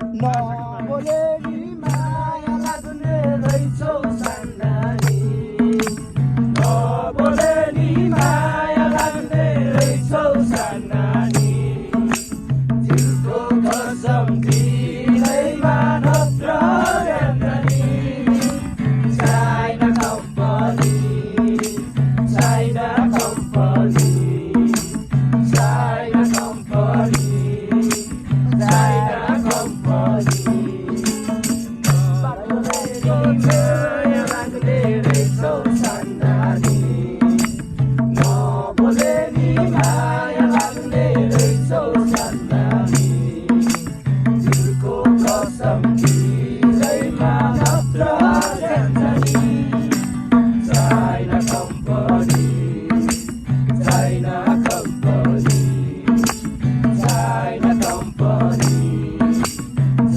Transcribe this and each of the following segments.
नबोले नि माया लाग्ने रहेछौ सान्नानी नबोले नि माया लाग्ने रहेछौ सान्नानी दिलको कसम दिँदैमा नत्र जान्दानी China company China company China company China company Bakuleko chaya लाग्ने रहेछौ सान्नानी नबोले नि माया लाग्ने रहेछौ सान्नानी दिलको कसम दिँदैमा नत्र जान्दानी China company China company China company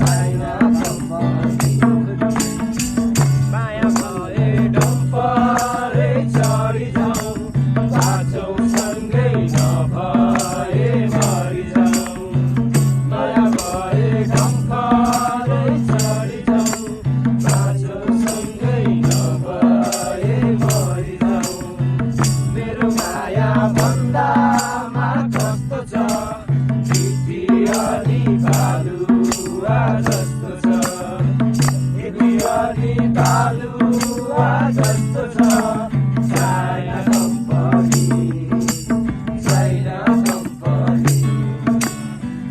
China company माया भए डम्फरे चढी जाऊ बाँचौ सँगै नभए मरि जाऊ माया भए डम्फरे चढी जाऊ बाँचौ सँगै नभए मरि जाऊ मेरो माया भन्दामा कस्तो छ चिठी अनि बालुवा जस्तो छ चिठी अनि बालुवा जस्तो छ China company China company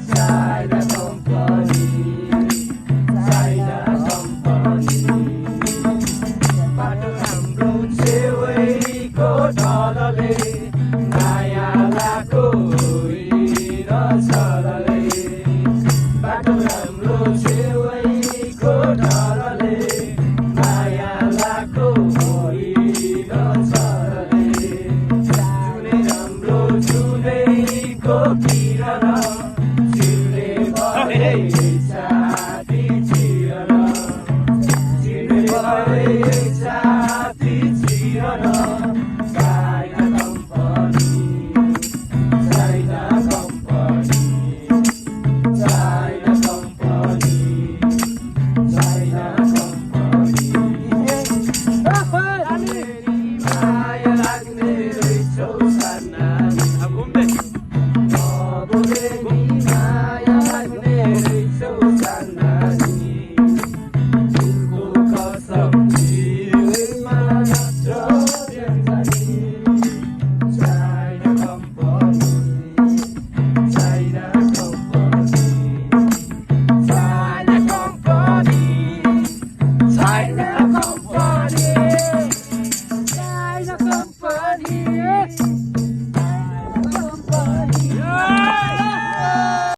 China company China company बाटो हाम्रो छेउको ढलले